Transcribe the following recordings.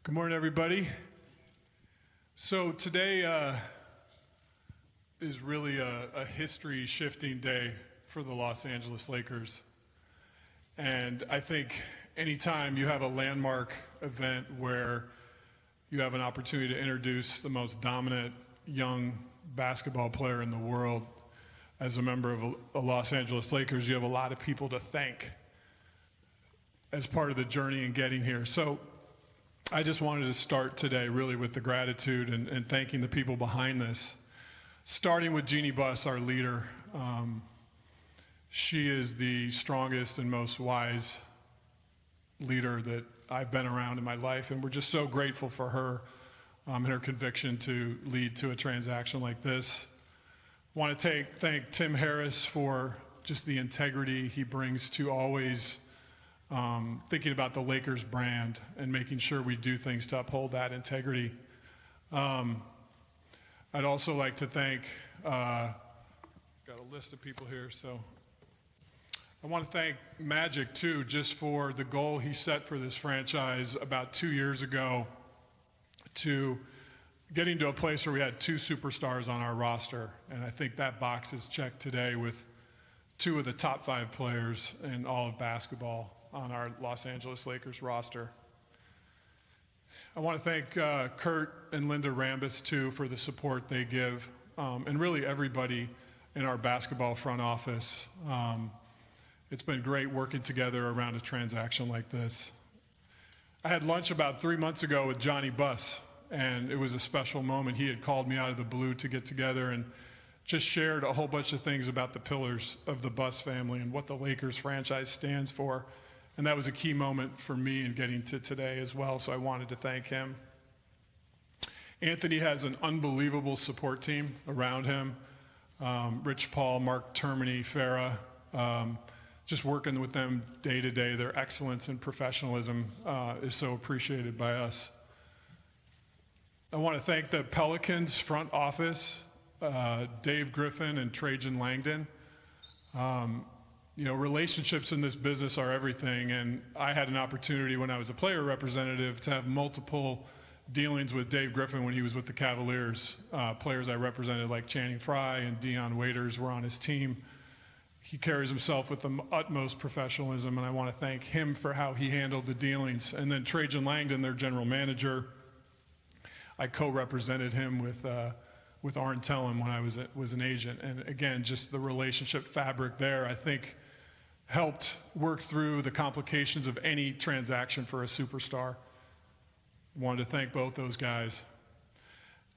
Good morning, everybody. So today is really a history-shifting day for the Los Angeles Lakers. And I think anytime you have a landmark event where you have an opportunity to introduce the most dominant young basketball player in the world as a member of the Los Angeles Lakers, you have a lot of people to thank as part of the journey in getting here. So I just wanted to start today really with the gratitude and thanking the people behind this. Starting with Jeannie Buss, our leader. She is the strongest and most wise leader that I've been around in my life, and we're just so grateful for her and her conviction to lead to a transaction like this. I want to thank Tim Harris for just the integrity he brings to always thinking about the Lakers brand and making sure we do things to uphold that integrity. I'd also like to thank, got a list of people here, so I want to thank Magic too, just for the goal he set for this franchise about 2 years ago to getting to a place where we had two superstars on our roster. And I think that box is checked today with two of the top 5 players in all of basketball on our Los Angeles Lakers roster. I want to thank Kurt and Linda Rambis too for the support they give, and really everybody in our basketball front office. It's been great working together around a transaction like this. I had lunch about 3 months ago with Johnny Buss, and it was a special moment. He had called me out of the blue to get together and just shared a whole bunch of things about the pillars of the Buss family and what the Lakers franchise stands for. And that was a key moment for me in getting to today as well, so I wanted to thank him. Anthony has an unbelievable support team around him. Rich Paul, Mark Termini, Farah, just working with them day to day. Their excellence and professionalism is so appreciated by us. I want to thank the Pelicans front office, Dave Griffin and Trajan Langdon. Relationships in this business are everything, and I had an opportunity when I was a player representative to have multiple dealings with Dave Griffin when he was with the Cavaliers. Players I represented like Channing Frye and Dion Waiters were on his team. He carries himself with the utmost professionalism, and I want to thank him for how he handled the dealings. And then Trajan Langdon, their general manager, I co-represented him with Arn Tellem when I was an agent. And again, just the relationship fabric there, I think, helped work through the complications of any transaction for a superstar. Wanted to thank both those guys.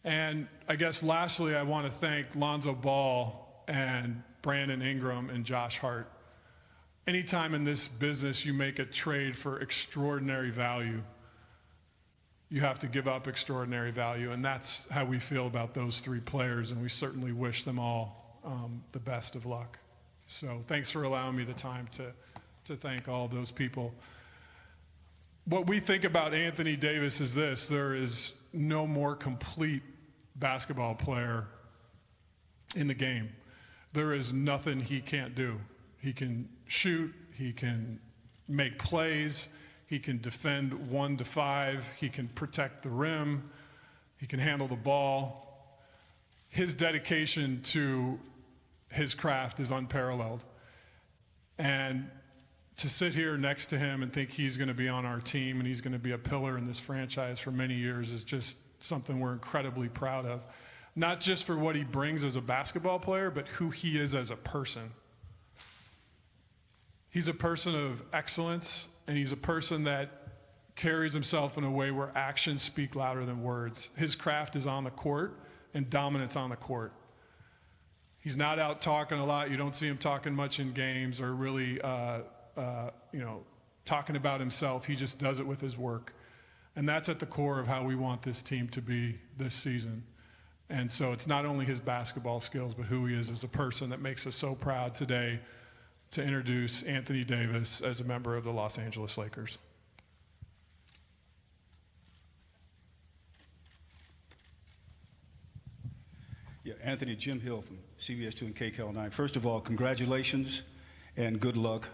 And I guess lastly, I want to thank Lonzo Ball and Brandon Ingram and Josh Hart. Anytime in this business you make a trade for extraordinary value, you have to give up extraordinary value, and that's how we feel about those 3 players, and we certainly wish them all the best of luck. So thanks for allowing me the time to thank all those people. What we think about Anthony Davis is this: there is no more complete basketball player in the game. There is nothing he can't do. He can shoot, he can make plays, he can defend 1 to 5, he can protect the rim, he can handle the ball. His dedication to his craft is unparalleled. And to sit here next to him and think he's going to be on our team and he's going to be a pillar in this franchise for many years is just something we're incredibly proud of. Not just for what he brings as a basketball player, but who he is as a person. He's a person of excellence, and he's a person that carries himself in a way where actions speak louder than words. His craft is on the court and dominance on the court. He's not out talking a lot. You don't see him talking much in games or really talking about himself. He just does it with his work. And that's at the core of how we want this team to be this season. And so it's not only his basketball skills, but who he is as a person that makes us so proud today to introduce Anthony Davis as a member of the Los Angeles Lakers. Yeah, Anthony, Jim Hill from CBS 2 and KCAL 9. First of all, congratulations and good luck.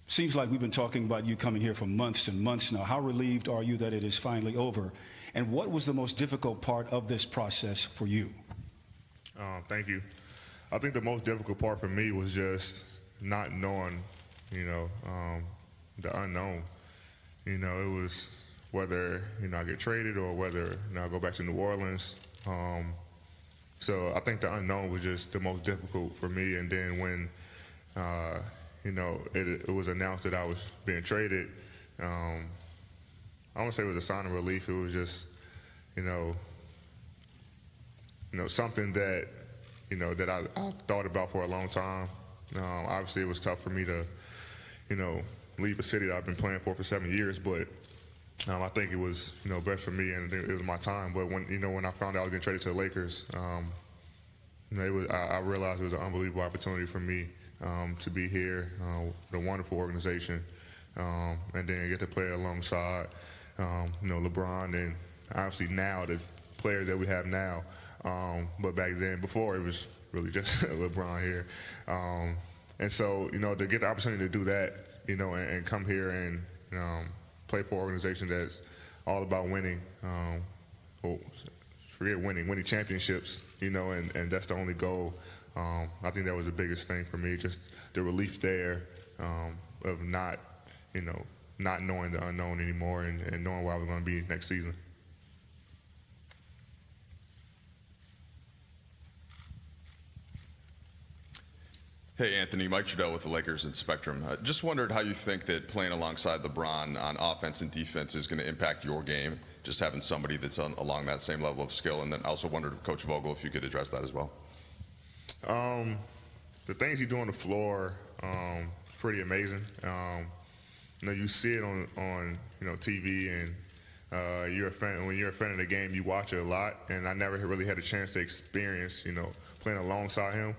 Seems like we've been talking about you coming here for months and months now. How relieved are you that it is finally over? And what was the most difficult part of this process for you? Thank you. I think the most difficult part for me was just not knowing, the unknown. It was whether, I get traded or whether, I go back to New Orleans. So I think the unknown was just the most difficult for me. And then when, it was announced that I was being traded, I won't say it was a sign of relief. It was just, something that, that I thought about for a long time. Obviously, it was tough for me to, leave a city that I've been playing for 7 years, but I think it was, best for me, and it was my time. But when I found out I was getting traded to the Lakers, I realized it was an unbelievable opportunity for me to be here with a wonderful organization, and then get to play alongside, LeBron, and obviously now the players that we have now. But back then, before, it was really just LeBron here. And so, to get the opportunity to do that, and come here and play for an organization that's all about winning, winning championships, and that's the only goal. I think that was the biggest thing for me, just the relief there of not knowing the unknown anymore and knowing where I was going to be next season. Hey, Anthony, Mike Trudell with the Lakers and Spectrum. Just wondered how you think that playing alongside LeBron on offense and defense is going to impact your game, just having somebody that's along that same level of skill. And then I also wondered, Coach Vogel, if you could address that as well. The things he do on the floor is pretty amazing. You see it on TV, and you're a fan. When you're a fan of the game, you watch it a lot. And I never really had a chance to experience, playing alongside him.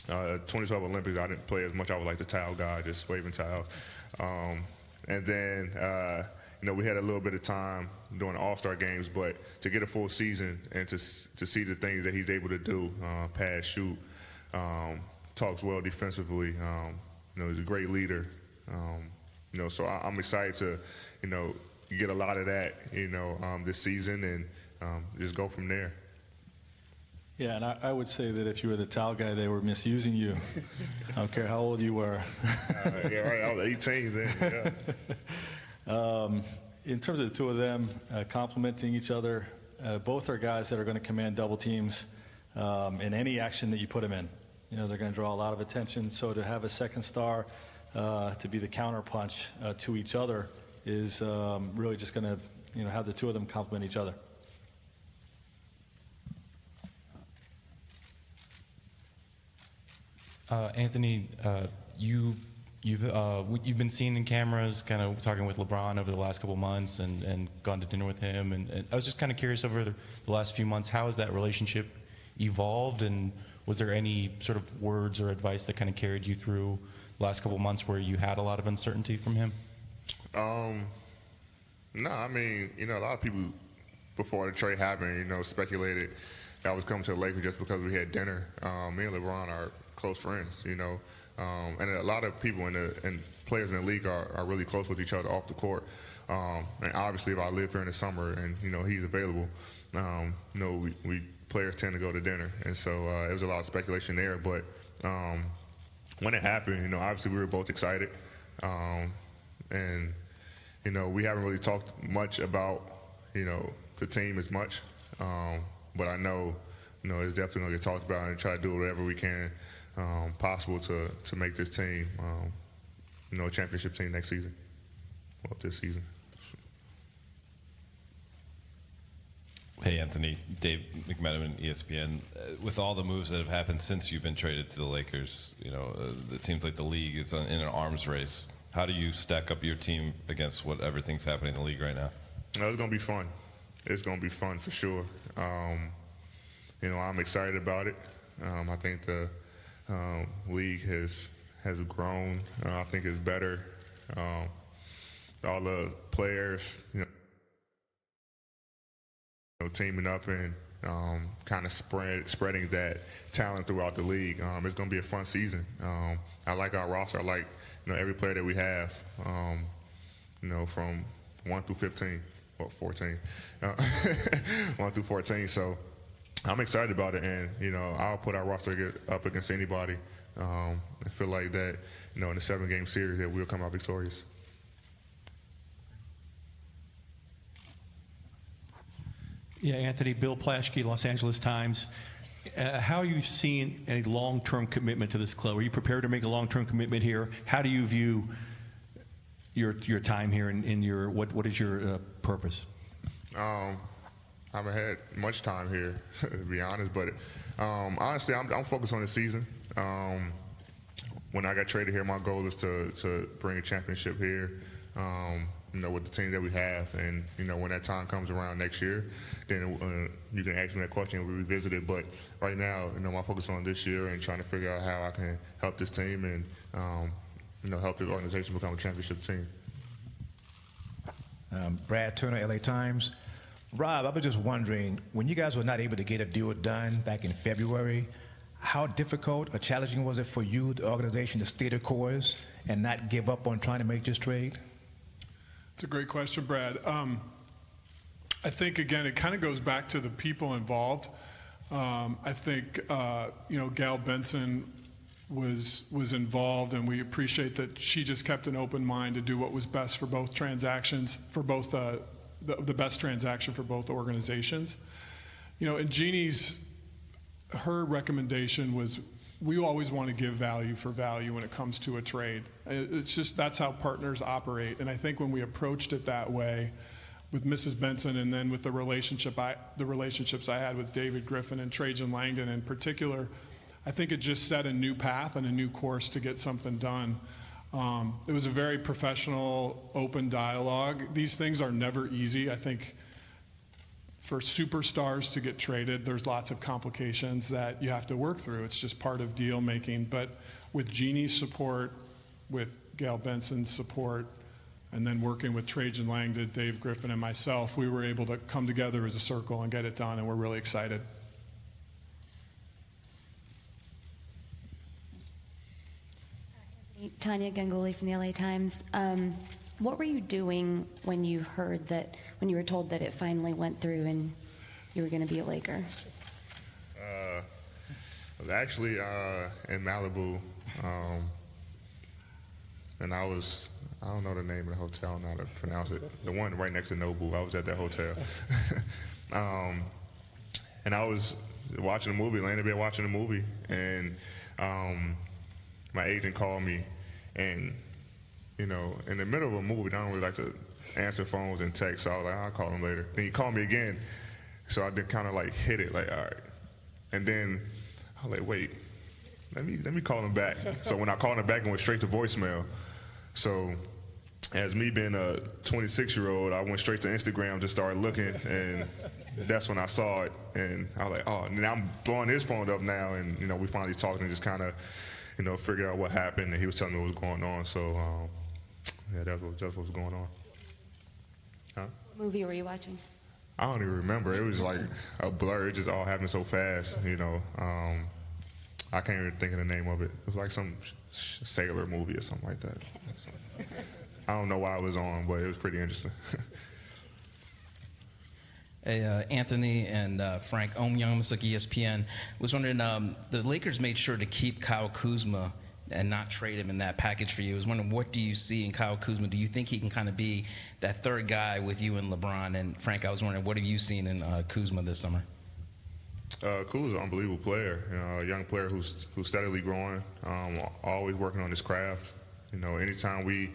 2012 Olympics, I didn't play as much. I was like the towel guy, just waving towels. And then, we had a little bit of time doing the All-Star games, but to get a full season and to see the things that he's able to do, pass, shoot, talks well defensively, he's a great leader. So I'm excited to, get a lot of that, this season and just go from there. Yeah, and I would say that if you were the towel guy, they were misusing you. I don't care how old you were. Yeah, right. I was 18 then. Yeah. In terms of the two of them complementing each other, both are guys that are going to command double teams in any action that you put them in. They're going to draw a lot of attention. So to have a second star to be the counterpunch to each other is really just going to have the two of them complement each other. Anthony, you've been seen in cameras, kind of talking with LeBron over the last couple months, and gone to dinner with him. And I was just kind of curious over the last few months, how has that relationship evolved, and was there any sort of words or advice that kind of carried you through the last couple months where you had a lot of uncertainty from him? No, I mean, a lot of people before the trade happened, speculated that I was coming to the Lakers just because we had dinner. Me and LeBron are close friends, and a lot of people and players in the league are really close with each other off the court. And obviously, if I live here in the summer and he's available, we players tend to go to dinner, and so there was a lot of speculation there. But when it happened, obviously we were both excited, and we haven't really talked much about the team as much, but I know it's definitely going to get talked about, and try to do whatever we can possible to make this team, a championship team next season, well, this season. Hey, Anthony. Dave McMenamin, ESPN. With all the moves that have happened since you've been traded to the Lakers, it seems like the league is in an arms race. How do you stack up your team against what everything's happening in the league right now? It's going to be fun. It's going to be fun for sure. I'm excited about it. I think the league has grown. I think it's better. All the players, teaming up and kind of spreading that talent throughout the league. It's going to be a fun season. I like our roster. I like, every player that we have, from 1 through 15, or 14, 1 through 14. So I'm excited about it, and, I'll put our roster up against anybody. I feel like that, in the 7-game series that we'll come out victorious. Yeah, Anthony, Bill Plaschke, Los Angeles Times. How are you seeing a long-term commitment to this club? Are you prepared to make a long-term commitment here? How do you view your time here and your what is your purpose? I haven't had much time here, to be honest, but honestly, I'm focused on the season. When I got traded here, my goal is to bring a championship here. With the team that we have, and when that time comes around next year, then you can ask me that question and we revisit it. But right now, my focus is on this year and trying to figure out how I can help this team and help this organization become a championship team. Brad Turner, LA Times. Rob, I was just wondering, when you guys were not able to get a deal done back in February, how difficult or challenging was it for you, the organization, to stay the course and not give up on trying to make this trade? It's a great question, Brad. I think, again, it kind of goes back to the people involved. I think, Gal Benson was involved, and we appreciate that she just kept an open mind to do what was best for both transactions, for both the best transaction for both organizations. And Jeannie's, her recommendation was, we always want to give value for value when it comes to a trade. It's just, that's how partners operate. And I think when we approached it that way with Mrs. Benson, and then with the relationships I had with David Griffin and Trajan Langdon in particular, I think it just set a new path and a new course to get something done. It was a very professional, open dialogue. These things are never easy. I think for superstars to get traded, there's lots of complications that you have to work through. It's just part of deal making. But with Jeannie's support, with Gail Benson's support, and then working with Trajan Langdon, Dave Griffin, and myself, we were able to come together as a circle and get it done, and we're really excited. Tanya Ganguli from the LA Times. What were you doing when you were told that it finally went through and you were going to be a Laker? I was actually in Malibu, and I don't know the name of the hotel, I don't know how to pronounce it. The one right next to Nobu, I was at that hotel. And I was watching a movie, laying in bed watching a movie, and my agent called me, and in the middle of a movie, I don't really like to answer phones and text, so I was like, I'll call him later. Then he called me again, so I did kind of like hit it, like, all right. And then I was like, wait, let me call him back. So when I called him back, it went straight to voicemail. So as me being a 26-year-old, I went straight to Instagram, just started looking, and that's when I saw it. And I was like, oh, and then I'm blowing his phone up now, and we finally talked and just kind of, figured out what happened, and he was telling me what was going on. So yeah, that's what was going on. Huh? What movie were you watching? I don't even remember. It was like a blur. It just all happened so fast, I can't even think of the name of it. It was like some sailor movie or something like that. So, I don't know why I was on, but it was pretty interesting. Hey, Anthony and Frank, Youngmasuk, ESPN. Was wondering, the Lakers made sure to keep Kyle Kuzma and not trade him in that package for you. I was wondering, what do you see in Kyle Kuzma? Do you think he can kind of be that third guy with you and LeBron? And Frank, I was wondering, what have you seen in Kuzma this summer? Kuzma's an unbelievable player, a young player who's steadily growing, always working on his craft. Anytime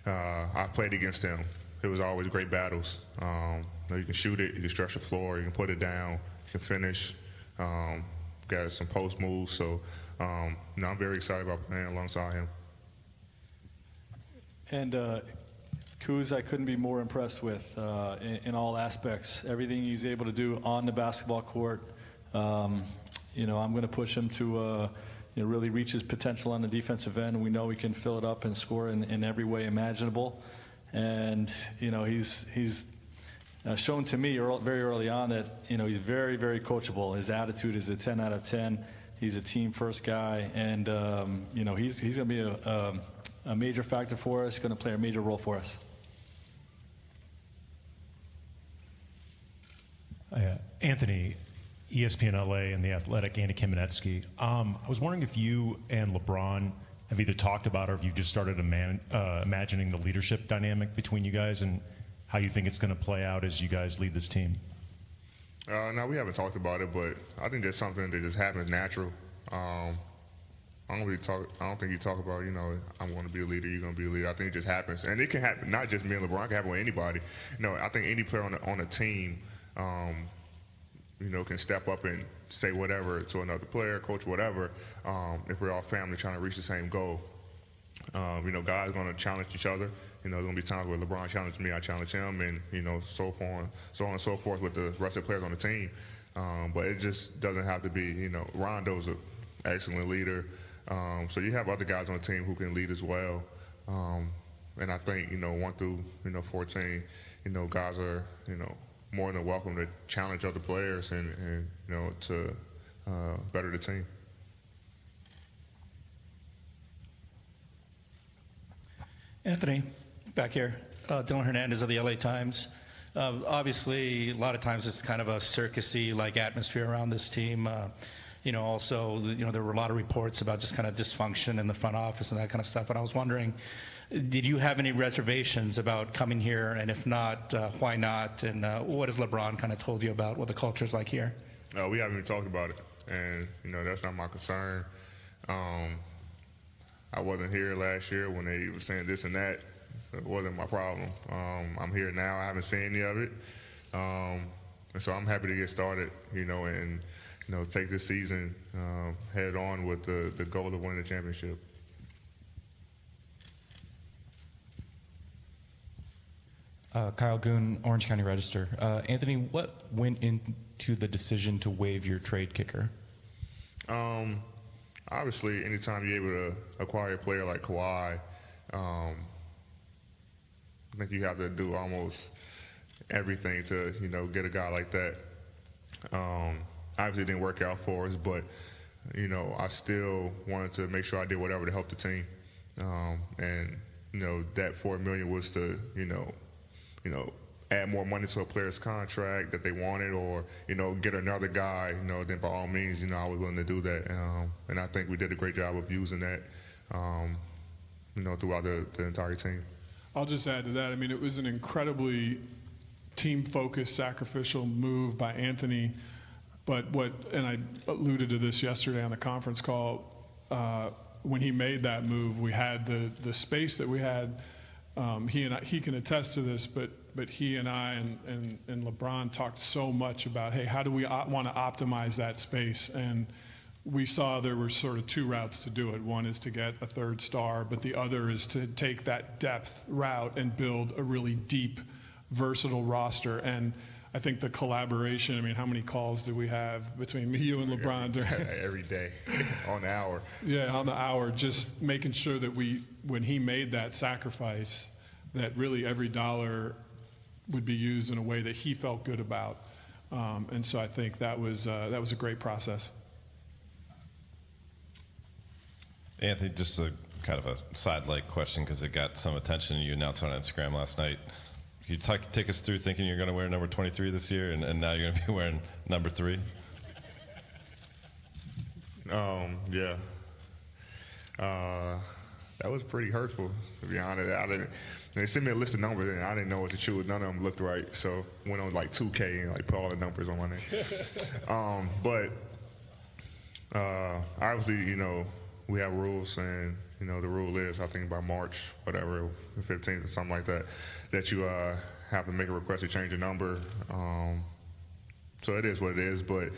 I played against him, it was always great battles. You can shoot it, you can stretch the floor, you can put it down, you can finish. Got some post moves, so I'm very excited about playing alongside him. And Kuz, I couldn't be more impressed with in all aspects. Everything he's able to do on the basketball court. I'm going to push him to really reach his potential on the defensive end. We know he can fill it up and score in every way imaginable. And he's shown to me very early on that he's very, very coachable. His attitude is a 10 out of 10. He's a team-first guy, and he's going to be a major factor for us. Going to play a major role for us. Anthony, ESPN LA and The Athletic, Andy Kamenetsky. I was wondering if you and LeBron have either talked about or if you've just started imagining the leadership dynamic between you guys and how you think it's going to play out as you guys lead this team. No, we haven't talked about it, but I think that's something that just happens natural. I don't think you talk about, I'm going to be a leader, you're going to be a leader. I think it just happens. And it can happen, not just me and LeBron, it can happen with anybody. I think any player on a team, can step up and say whatever to another player, coach, whatever, if we're all family trying to reach the same goal. Guys are going to challenge each other. There's going to be times where LeBron challenges me, I challenge him, and, so on and so forth with the rest of the players on the team. But it just doesn't have to be, Rondo's an excellent leader. So you have other guys on the team who can lead as well. And I think, 1 through, 14, guys are, more than welcome to challenge other players and to better the team. Anthony, back here. Dylan Hernandez of the LA Times. Obviously, a lot of times it's kind of a circusy-like atmosphere around this team. Also, there were a lot of reports about just kind of dysfunction in the front office and that kind of stuff. And I was wondering, did you have any reservations about coming here? And if not, why not? And what has LeBron kind of told you about what the culture is like here? We haven't even talked about it. And, that's not my concern. I wasn't here last year when they were saying this and that. It wasn't my problem. I'm here now. I haven't seen any of it. And so I'm happy to get started, and, take this season head on with the goal of winning the championship. Kyle Goon, Orange County Register. Anthony, what went into the decision to waive your trade kicker? Obviously, anytime you're able to acquire a player like Kawhi, I think you have to do almost everything to, get a guy like that. Obviously, it didn't work out for us, but, I still wanted to make sure I did whatever to help the team. And, that $4 million was to, add more money to a player's contract that they wanted or, get another guy, then by all means, I was willing to do that. And I think we did a great job of using that, throughout the entire team. I'll just add to that. I mean, it was an incredibly team-focused, sacrificial move by Anthony. But and I alluded to this yesterday on the conference call, when he made that move, we had the space that we had. He can attest to this, but he and I and LeBron talked so much about, hey, how do we want to optimize that space? And we saw there were sort of two routes to do it. One is to get a third star, but the other is to take that depth route and build a really deep, versatile roster. And I think the collaboration, I mean, how many calls did we have between you and LeBron? Every day, on the hour. Yeah, on the hour, just making sure that when he made that sacrifice, that really every dollar would be used in a way that he felt good about. And so I think that was a great process. Anthony, just a kind of a side-like question because it got some attention. You announced on Instagram last night. Can you take us through thinking you're going to wear number 23 this year, and now you're going to be wearing number 3? Yeah. That was pretty hurtful, to be honest. They sent me a list of numbers, and I didn't know what to choose. None of them looked right, so went on like 2K and put all the numbers on my name. But obviously, we have rules, and the rule is, I think by March, whatever, 15th or something like that, that you have to make a request to change your number. So it is what it is. But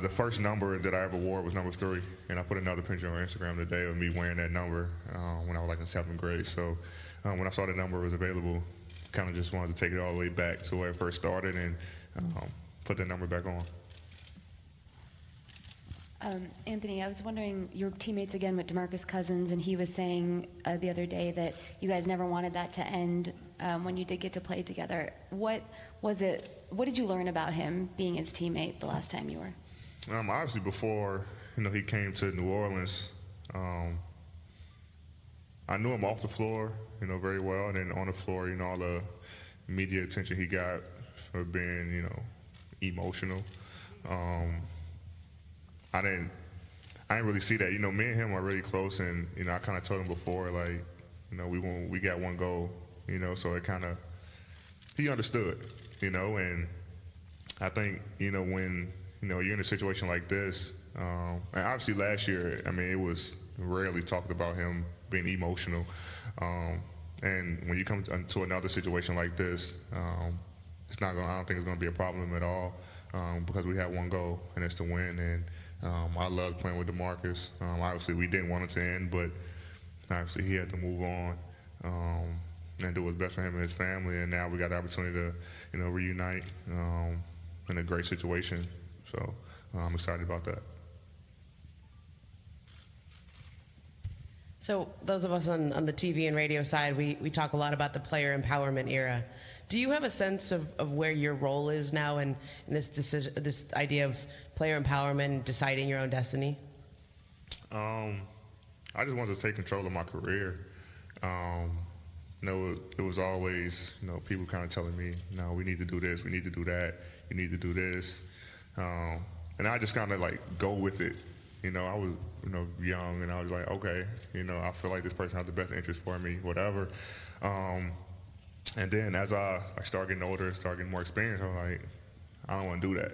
the first number that I ever wore was number 3, and I put another picture on Instagram today of me wearing that number when I was in 7th grade. So when I saw the number was available, kind of just wanted to take it all the way back to where it first started and put that number back on. Anthony, I was wondering, your teammates again with DeMarcus Cousins, and he was saying the other day that you guys never wanted that to end when you did get to play together. What was it? What did you learn about him being his teammate the last time you were? Obviously, before he came to New Orleans, I knew him off the floor, very well, and then on the floor, all the media attention he got for being, emotional. I didn't really see that. Me and him are really close, and I kind of told him before, like, we got one goal, so it kind of he understood, and I think when you're in a situation like this, and obviously last year, I mean, it was rarely talked about him being emotional, and when you come to another situation like this, it's not going. I don't think it's going to be a problem at all, because we have one goal, and it's to win. And I loved playing with DeMarcus. Obviously, we didn't want it to end, but obviously he had to move on and do what's best for him and his family. And now we got the opportunity to, reunite in a great situation. So I'm excited about that. So those of us on the TV and radio side, we talk a lot about the player empowerment era. Do you have a sense of where your role is now in this idea of player empowerment, deciding your own destiny? I just wanted to take control of my career. It was always, people kind of telling me, no, we need to do this, we need to do that, you need to do this. And I just kind of like go with it. I was, young, and I was like, okay, I feel like this person has the best interest for me, whatever. And then as I start getting older, start getting more experience, I'm like, I don't want to do that.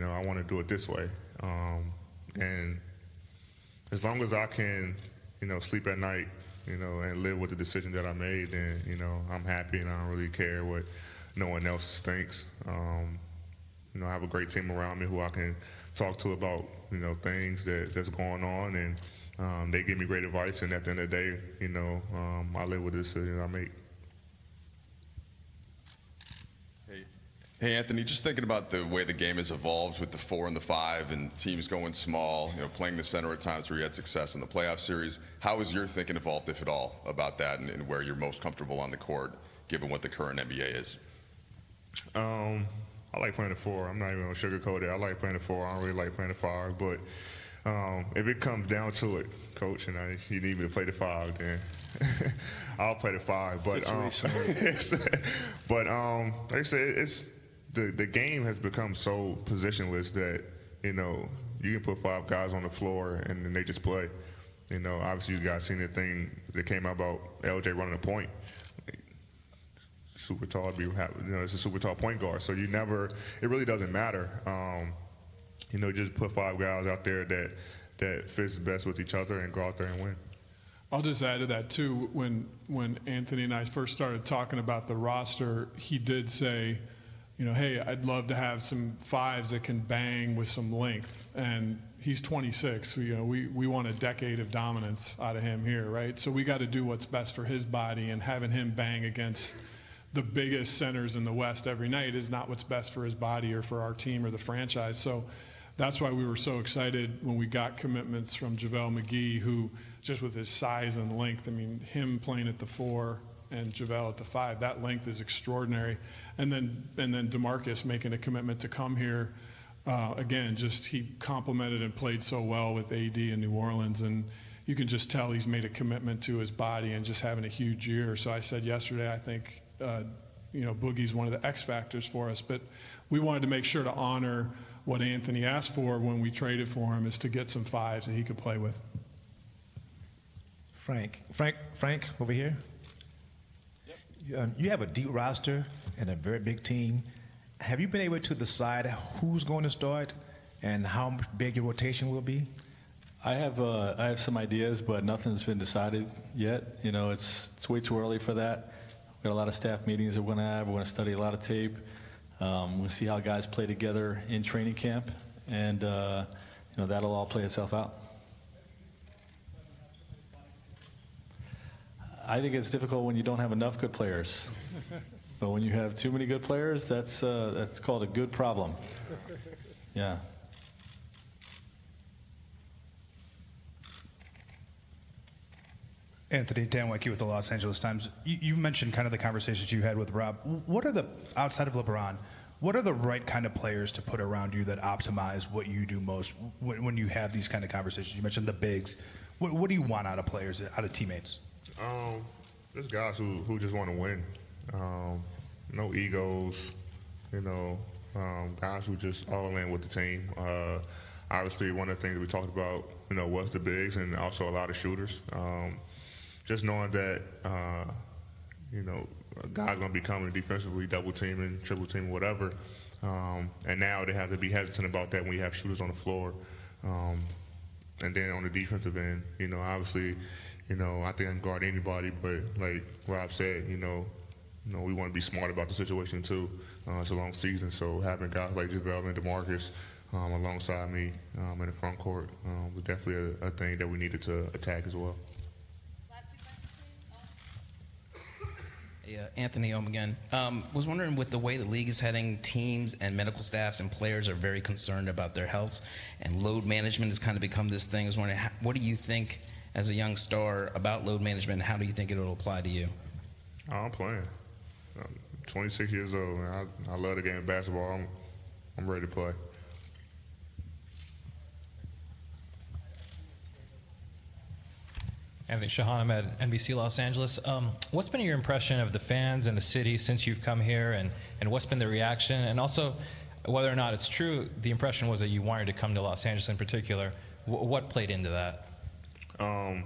I want to do it this way. And as long as I can, sleep at night, and live with the decision that I made, then, I'm happy, and I don't really care what no one else thinks. I have a great team around me who I can talk to about, things that's going on, and they give me great advice, and at the end of the day, I live with the decision I make. Hey, Anthony, just thinking about the way the game has evolved with the 4 and the 5 and teams going small, playing the center at times where you had success in the playoff series. How has your thinking evolved, if at all, about that and where you're most comfortable on the court, given what the current NBA is? I like playing the 4. I'm not even going to sugarcoat it. I like playing the 4. I don't really like playing the 5. But if it comes down to it, Coach, and you need me to play the 5, then I'll play the 5. But like I said, it's the game has become so positionless that you can put 5 guys on the floor and then they just play. Obviously you guys seen the thing that came out about LJ running a point. Super tall, it's a super tall point guard. So it really doesn't matter. Just put 5 guys out there that fits best with each other and go out there and win. I'll just add to that too. When Anthony and I first started talking about the roster, he did say, hey, I'd love to have some 5s that can bang with some length. And he's 26. We want a decade of dominance out of him here, right? So we got to do what's best for his body, and having him bang against the biggest centers in the West every night is not what's best for his body or for our team or the franchise. So that's why we were so excited when we got commitments from JaVale McGee, who just with his size and length, I mean, him playing at the 4 and JaVale at the 5, that length is extraordinary. And then DeMarcus making a commitment to come here. Again, just he complimented and played so well with AD in New Orleans, and you can just tell he's made a commitment to his body and just having a huge year. So I said yesterday, I think, Boogie's one of the X factors for us, but we wanted to make sure to honor what Anthony asked for when we traded for him, is to get some 5s that he could play with. Frank, over here. You have a deep roster and a very big team. Have you been able to decide who's going to start and how big your rotation will be? I have some ideas, but nothing's been decided yet. It's way too early for that. We've got a lot of staff meetings that we're going to have. We're going to study a lot of tape. We'll see how guys play together in training camp, and that'll all play itself out. I think it's difficult when you don't have enough good players. But when you have too many good players, that's called a good problem. Yeah. Anthony, Dan Wecke with the Los Angeles Times. You mentioned kind of the conversations you had with Rob. What are outside of LeBron, What are the right kind of players to put around you that optimize what you do most when you have these kind of conversations? You mentioned the bigs. What do you want out of players, out of teammates? Just guys who just want to win. No egos, guys who just all in with the team. Obviously, one of the things that we talked about, was the bigs and also a lot of shooters. Just knowing that, a guy's going to be coming defensively, double teaming, triple teaming, whatever. And now they have to be hesitant about that when you have shooters on the floor. And then on the defensive end, obviously, I think I can guard anybody, but like Rob said, we want to be smart about the situation too. It's a long season, so having guys like JaVale and DeMarcus alongside me in the front court was definitely a thing that we needed to attack as well. Yeah, Anthony Ohm again. Was wondering, with the way the league is heading, teams and medical staffs and players are very concerned about their health, and load management has kind of become this thing. I was wondering, what do you think as a young star about load management, and how do you think it'll apply to you? I'm playing. I'm 26 years old, and I love the game of basketball. I'm ready to play. Anthony Shahan, I'm at NBC Los Angeles. What's been your impression of the fans and the city since you've come here, and what's been the reaction? And also, whether or not it's true, the impression was that you wanted to come to Los Angeles in particular. What played into that? I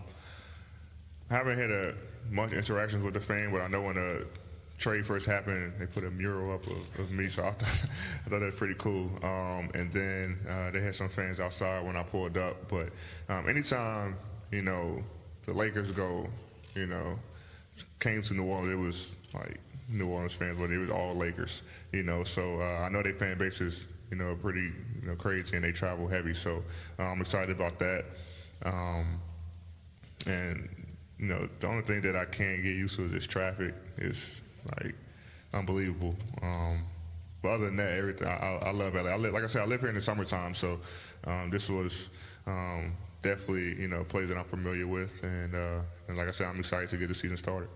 haven't had much interactions with the fan, but I know when the trade first happened, they put a mural up of me, so I thought that was pretty cool. And then they had some fans outside when I pulled up. But anytime, the Lakers came to New Orleans, it was like New Orleans fans, but it was all Lakers, So I know their fan base is, pretty, crazy, and they travel heavy. So I'm excited about that. And, the only thing that I can't get used to is this traffic. It's like unbelievable. But other than that, everything, I love LA. Like I said, I live here in the summertime, so this was definitely, a place that I'm familiar with, and like I said, I'm excited to get the season started.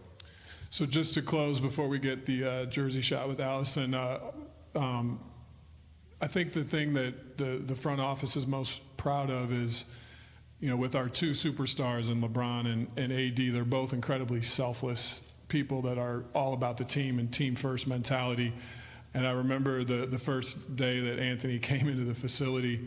So just to close before we get the jersey shot with Allison, I think the thing that the front office is most proud of is, with our two superstars in LeBron and AD, they're both incredibly selfless people that are all about the team and team first mentality. And I remember the first day that Anthony came into the facility,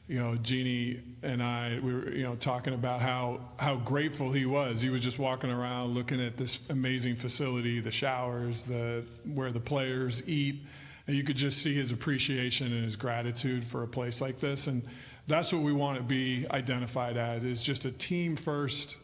Jeannie and I, we were, talking about how grateful he was. He was just walking around looking at this amazing facility, the showers, where the players eat, and you could just see his appreciation and his gratitude for a place like this. And that's what we want to be identified as, is just a team first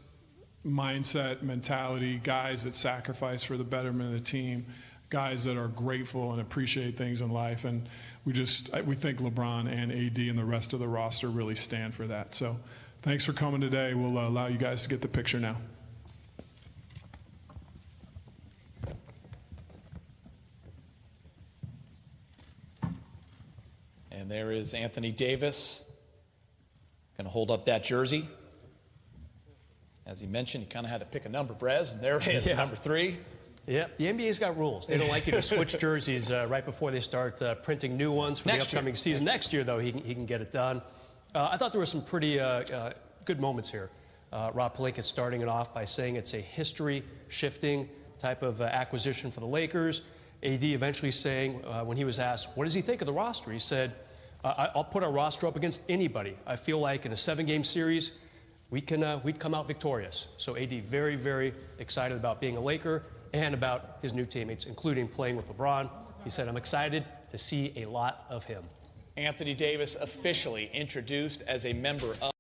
mindset, mentality, guys that sacrifice for the betterment of the team, guys that are grateful and appreciate things in life. And we think LeBron and AD and the rest of the roster really stand for that. So thanks for coming today. We'll allow you guys to get the picture now. And there is Anthony Davis, going to hold up that jersey. As he mentioned, he kind of had to pick a number, Brez, and there it is, number 3. Yeah, the NBA's got rules. They don't like you to switch jerseys right before they start printing new ones for the upcoming season. Next year, though, he can get it done. I thought there were some pretty good moments here. Rob Pelinka starting it off by saying it's a history-shifting type of acquisition for the Lakers. AD eventually saying, when he was asked, what does he think of the roster? He said, I'll put our roster up against anybody. I feel like in a 7-game series, we'd come out victorious. So AD very, very excited about being a Laker and about his new teammates, including playing with LeBron. He said, I'm excited to see a lot of him. Anthony Davis officially introduced as a member of